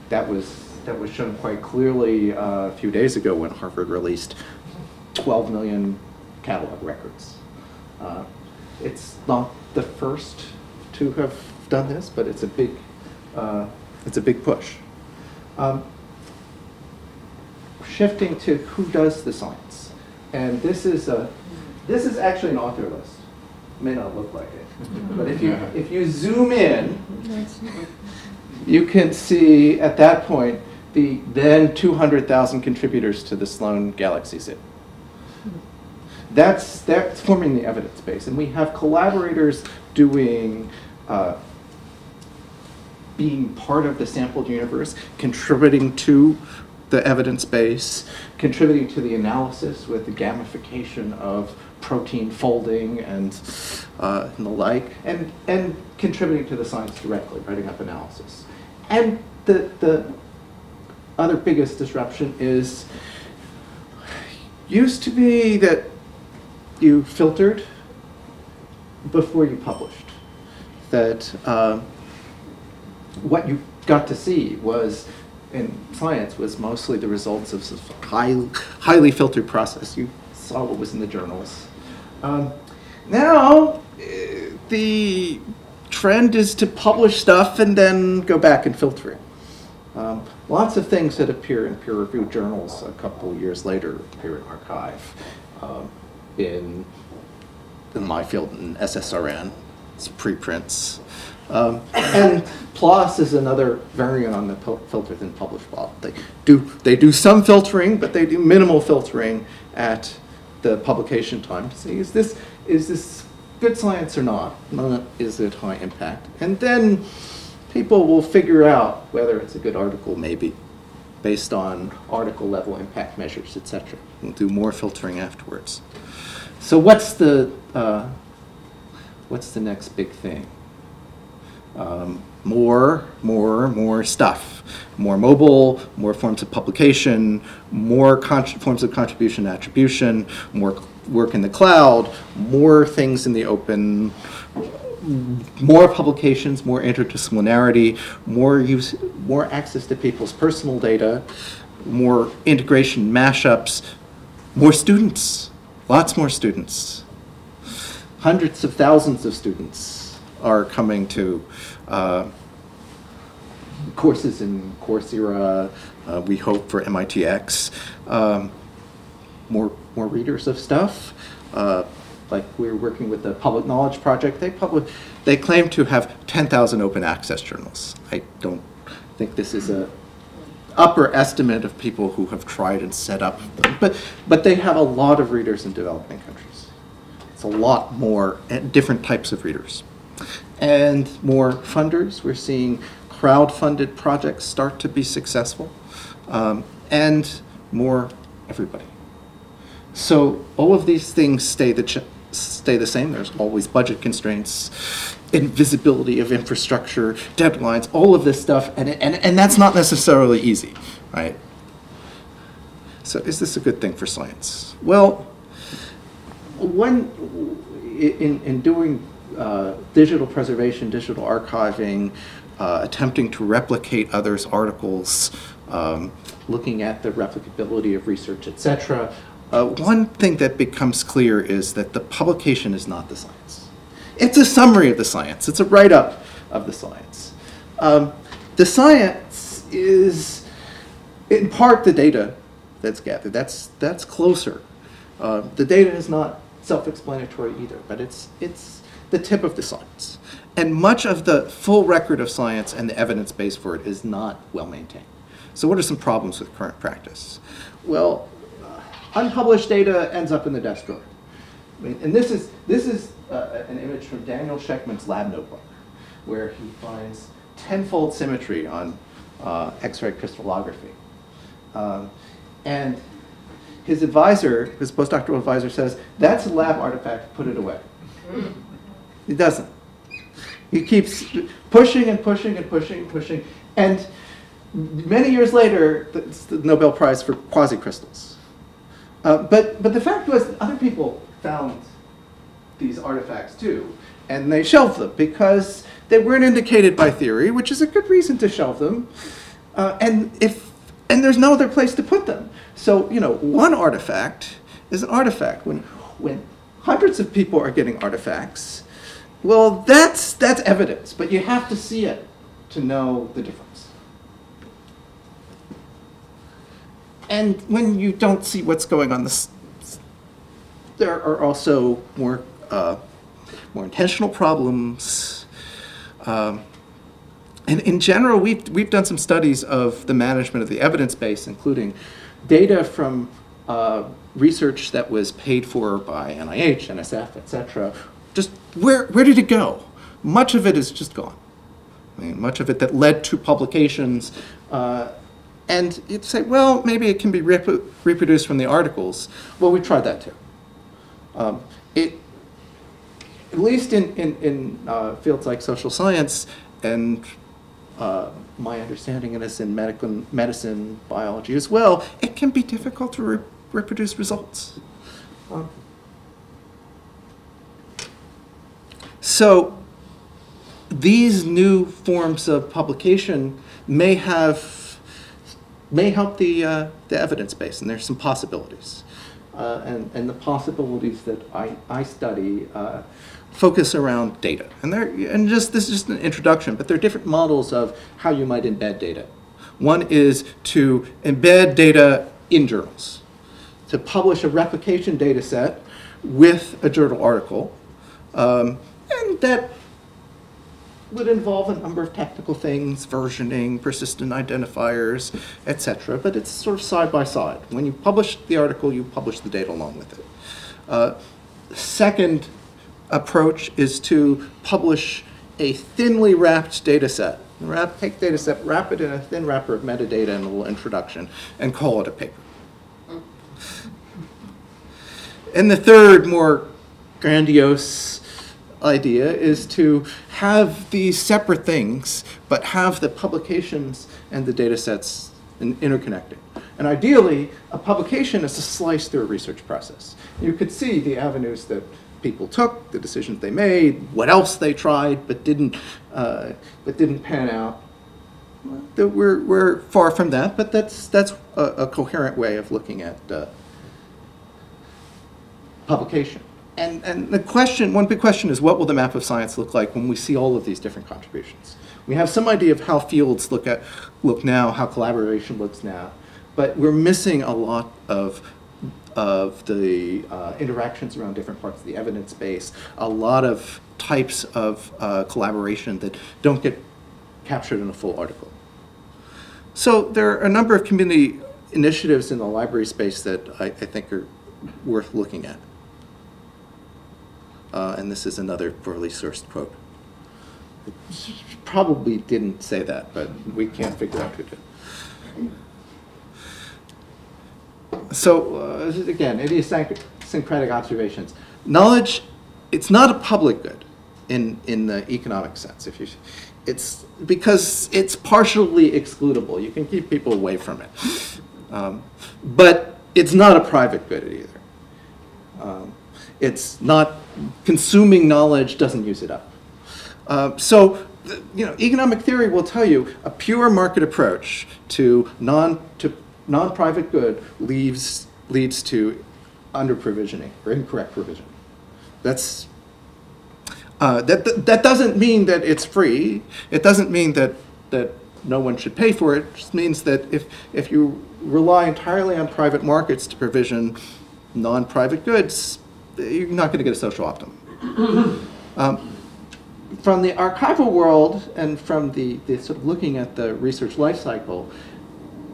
that was shown quite clearly a few days ago when Harvard released 12 million catalog records. It's not the first to have done this, but it's a big push. Shifting to who does the science, and this is actually an author list. It may not look like it, but if you zoom in, you can see at that point the then 200,000 contributors to the Sloan Galaxy Zip. That's forming the evidence base, and we have collaborators doing being part of the sampled universe, contributing to the evidence base, contributing to the analysis with the gamification of protein folding and the like, and contributing to the science directly, writing up analysis. And the other biggest disruption is used to be that you filtered before you published. That what you got to see was, in science, was mostly the results of highly filtered process. You saw what was in the journals. Now, the trend is to publish stuff and then go back and filter it. Lots of things that appear in peer-reviewed journals a couple years later appear in archive. In my field, in SSRN, it's preprints. And PLOS is another variant on the filter than publish block. They do some filtering, but they do minimal filtering at the publication time to see, is this good science or not? Is it high impact? And then people will figure out whether it's a good article, maybe, based on article level impact measures, etc. We'll do more filtering afterwards. So what's the next big thing? More stuff. More mobile, more forms of publication, more forms of contribution and attribution, more work in the cloud, more things in the open, more publications, more interdisciplinarity, more access to people's personal data, more integration mashups, more students, lots more students. Hundreds of thousands of students are coming to courses in Coursera, we hope for MITx, more readers of stuff. Like we're working with the Public Knowledge Project. They claim to have 10,000 open access journals. I don't think this is a upper estimate of people who have tried and set up them, but they have a lot of readers in developing countries. It's a lot more different types of readers. And more funders. We're seeing crowd-funded projects start to be successful, and more everybody. So all of these things stay stay the same. There's always budget constraints, invisibility of infrastructure, deadlines, all of this stuff, and that's not necessarily easy, right? So is this a good thing for science? Well, in doing digital preservation, digital archiving, attempting to replicate others' articles, looking at the replicability of research, etc., one thing that becomes clear is that the publication is not the science. It's a summary of the science. It's a write-up of the science. The science is, in part, the data that's gathered. That's closer. The data is not self-explanatory either, but it's the tip of the science. And much of the full record of science and the evidence base for it is not well maintained. So what are some problems with current practice? Well, unpublished data ends up in the desk drawer. I mean, and this is an image from Daniel Sheckman's lab notebook, where he finds tenfold symmetry on X-ray crystallography. And his advisor, his postdoctoral advisor, says, that's a lab artifact, put it away. He doesn't. He keeps pushing and pushing and pushing and pushing. And many years later, it's the Nobel Prize for quasicrystals. But the fact was that other people found these artifacts too, and they shelved them because they weren't indicated by theory, which is a good reason to shelve them. And there's no other place to put them. So, you know, one artifact is an artifact. When hundreds of people are getting artifacts, well, that's evidence, but you have to see it to know the difference. And when you don't see what's going on, there are also more intentional problems. And in general, we've done some studies of the management of the evidence base, including data from research that was paid for by NIH, NSF, et cetera. Just where did it go? Much of it is just gone. I mean, much of it that led to publications. And you'd say, well, maybe it can be reproduced from the articles. Well, we tried that too. At least in fields like social science, and my understanding of this in medicine, biology as well, it can be difficult to reproduce results. So these new forms of publication may help the evidence base, and there's some possibilities. And the possibilities that I study focus around data. And this is just an introduction, but there are different models of how you might embed data. One is to embed data in journals, to publish a replication data set with a journal article, and that would involve a number of technical things, versioning, persistent identifiers, etc. But it's sort of side by side. When you publish the article, you publish the data along with it. Second approach is to publish a thinly wrapped data set. Take data set, wrap it in a thin wrapper of metadata and a little introduction, and call it a paper. And the third, more grandiose idea is to have these separate things, but have the publications and the data sets interconnected. And ideally, a publication is a slice through a research process. You could see the avenues that people took, the decisions they made, what else they tried but didn't pan out. We're far from that, but that's a coherent way of looking at publication. And the question, one big question is, what will the map of science look like when we see all of these different contributions? We have some idea of how fields look now, how collaboration looks now, but we're missing a lot of the interactions around different parts of the evidence base, a lot of types of collaboration that don't get captured in a full article. So there are a number of community initiatives in the library space that I think are worth looking at. And this is another poorly sourced quote. It probably didn't say that, but we can't figure out who did. So again, idiosyncratic observations. knowledge, it's not a public good in the economic sense. It's because it's partially excludable. You can keep people away from it. But it's not a private good either. It's not, consuming knowledge doesn't use it up. So, economic theory will tell you a pure market approach to non-private good leads to underprovisioning or incorrect provision. That doesn't mean that it's free. It doesn't mean that no one should pay for it. It just means that if you rely entirely on private markets to provision non-private goods, you're not going to get a social optimum. From the archival world and from the sort of looking at the research life cycle,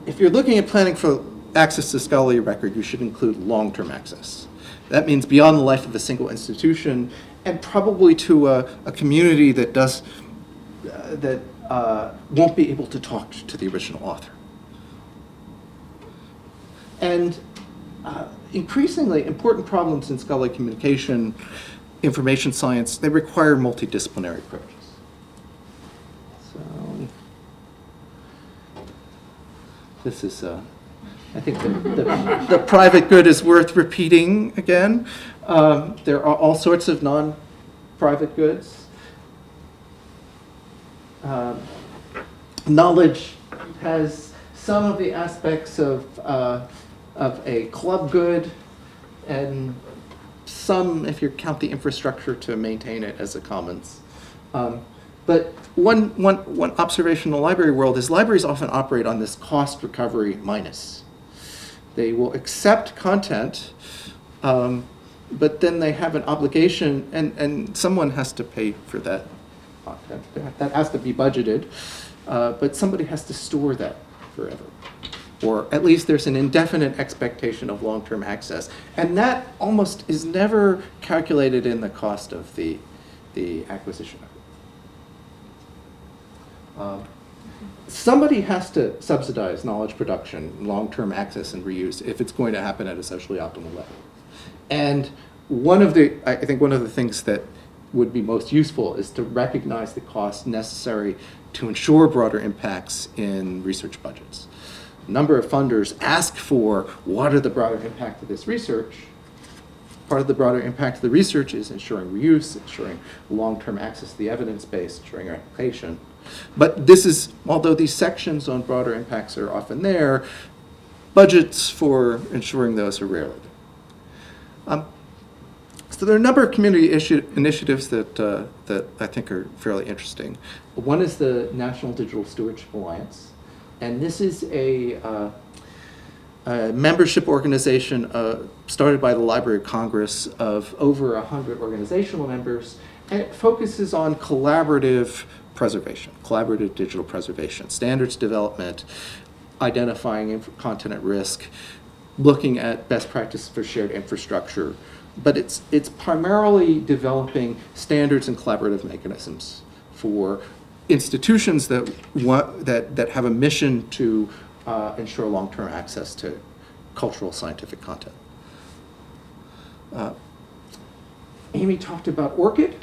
if you're looking at planning for access to scholarly record, you should include long-term access. That means beyond the life of a single institution, and probably to a community that won't be able to talk to the original author. And increasingly important problems in scholarly communication, information science, they require multidisciplinary approaches. So this is, I think the private good is worth repeating again. There are all sorts of non-private goods. Knowledge has some of the aspects of a club good, and some, if you count the infrastructure to maintain it as a commons. But one observation in the library world is libraries often operate on this cost recovery minus. They will accept content, but then they have an obligation, and someone has to pay for that content. That has to be budgeted, but somebody has to store that forever. Or at least there's an indefinite expectation of long-term access. And that almost is never calculated in the cost of the acquisition of it. Somebody has to subsidize knowledge production, long-term access and reuse if it's going to happen at a socially optimal level. And I think one of the things that would be most useful is to recognize the costs necessary to ensure broader impacts in research budgets. A number of funders ask for what are the broader impact of this research. Part of the broader impact of the research is ensuring reuse, ensuring long-term access to the evidence base, ensuring replication. But this is, although these sections on broader impacts are often there, budgets for ensuring those are rarely there. So there are a number of community initiatives that I think are fairly interesting. One is the National Digital Stewardship Alliance. And this is a membership organization started by the Library of Congress of over 100 organizational members, and it focuses on collaborative preservation, collaborative digital preservation, standards development, identifying content at risk, looking at best practices for shared infrastructure. But it's primarily developing standards and collaborative mechanisms for institutions that have a mission to ensure long-term access to cultural scientific content. Amy talked about Orchid.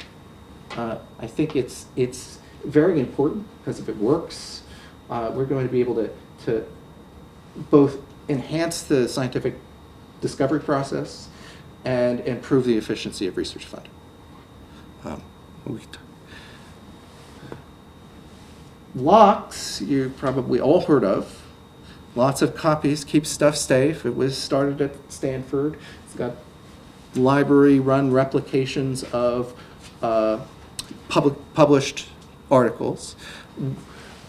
I think it's very important because if it works, we're going to be able to both enhance the scientific discovery process and improve the efficiency of research funding. Locks, you probably all heard of. Lots of copies, keep stuff safe. It was started at Stanford. It's got library-run replications of published articles.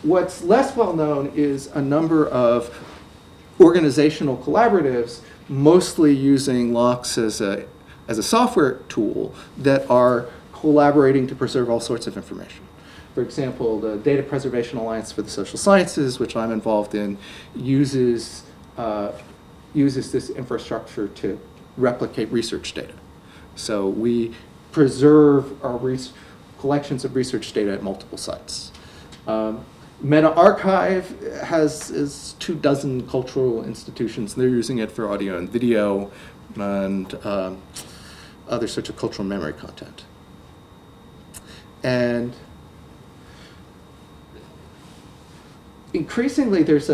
What's less well known is a number of organizational collaboratives, mostly using locks as a software tool, that are collaborating to preserve all sorts of information. For example, the Data Preservation Alliance for the Social Sciences, which I'm involved in, uses this infrastructure to replicate research data. So we preserve our collections of research data at multiple sites. Meta Archive is 24 cultural institutions. They're using it for audio and video. And other sorts of cultural memory content. And increasingly, there's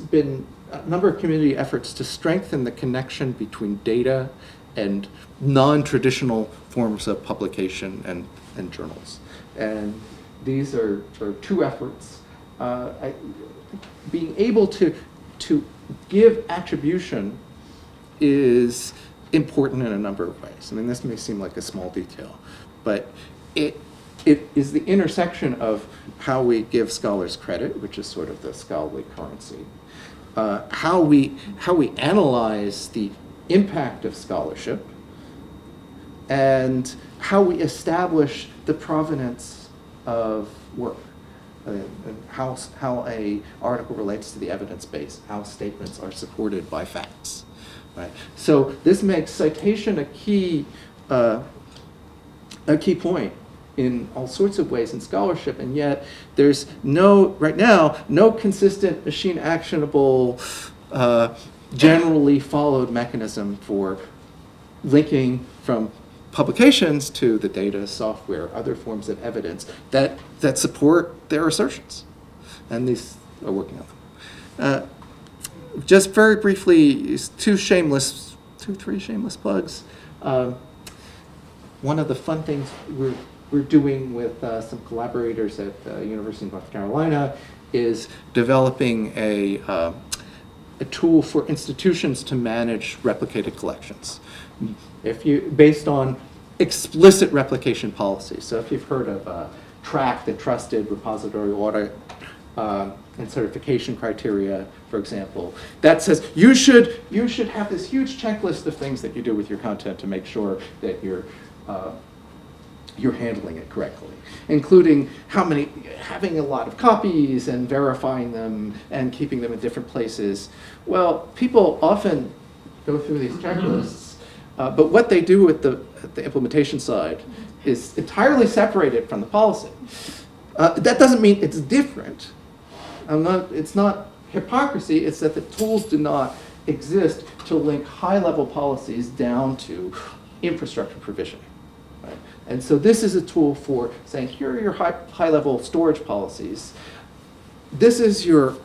been a number of community efforts to strengthen the connection between data and non-traditional forms of publication and journals. And these are 2 efforts. Being able to give attribution is important in a number of ways. I mean, this may seem like a small detail, but it is the intersection of how we give scholars credit, which is sort of the scholarly currency, how we analyze the impact of scholarship, and how we establish the provenance of work, and how a article relates to the evidence base, how statements are supported by facts. Right? So this makes citation a key point in all sorts of ways in scholarship, and yet there's right now, no consistent machine actionable, generally followed mechanism for linking from publications to the data, software, other forms of evidence that support their assertions. And these are working on them. Just very briefly, 3 shameless plugs. One of the fun things we're doing with some collaborators at the University of North Carolina is developing a tool for institutions to manage replicated collections. Based on explicit replication policy. So if you've heard of tracked and trusted repository audit and certification criteria, for example, that says you should have this huge checklist of things that you do with your content to make sure that you're handling it correctly, including having a lot of copies and verifying them and keeping them in different places. Well, people often go through these checklists, but what they do at the implementation side is entirely separated from the policy. That doesn't mean it's different. It's not hypocrisy, it's that the tools do not exist to link high-level policies down to infrastructure provisioning. Right? And so this is a tool for saying, here are your high-level storage policies. This is your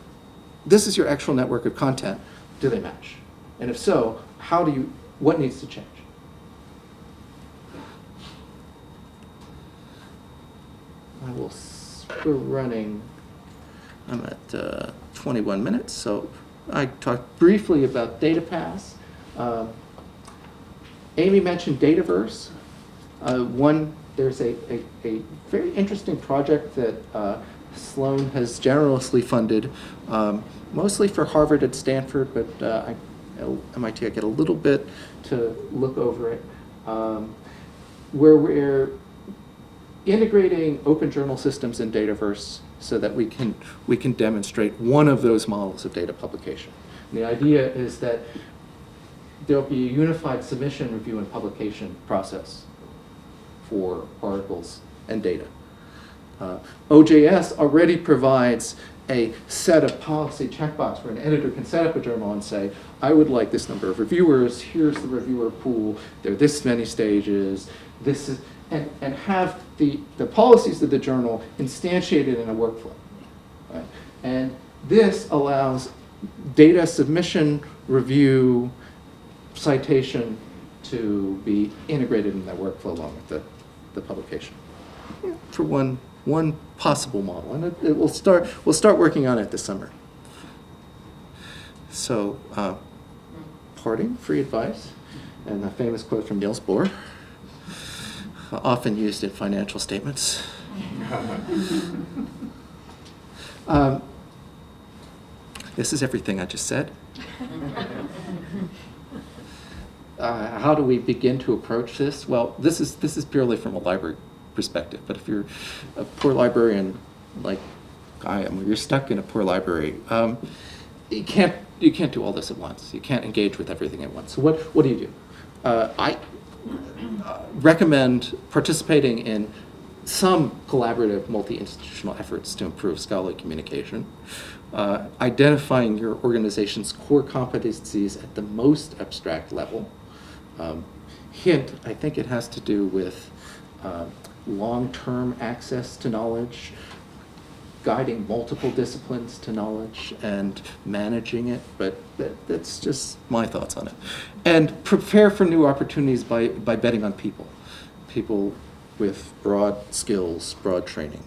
actual network of content. Do they match? And if so, what needs to change? We're running, I'm at 21 minutes, so I talked briefly about DataPass. Amy mentioned Dataverse. There's a very interesting project that Sloan has generously funded, mostly for Harvard and Stanford, but MIT, I get a little bit to look over it, where we're integrating open journal systems in Dataverse so that we can demonstrate one of those models of data publication. And the idea is that there'll be a unified submission, review, and publication process for articles and data. OJS already provides a set of policy checkbox where an editor can set up a journal and say, I would like this number of reviewers, here's the reviewer pool, there are this many stages, and have the policies of the journal instantiated in a workflow. Right? And this allows data submission, review, citation to be integrated in that workflow along with the publication. For one possible model, and we'll start working on it this summer. So, parting, free advice, and a famous quote from Niels Bohr, often used in financial statements. This is everything I just said. How do we begin to approach this? Well, this is purely from a library perspective. But if you're a poor librarian like I am, or you're stuck in a poor library, you can't do all this at once. You can't engage with everything at once. So what do you do? I recommend participating in some collaborative multi-institutional efforts to improve scholarly communication, identifying your organization's core competencies at the most abstract level. hint, I think it has to do with long-term access to knowledge, guiding multiple disciplines to knowledge, and managing it, but that's just my thoughts on it. And prepare for new opportunities by betting on people with broad skills, broad training.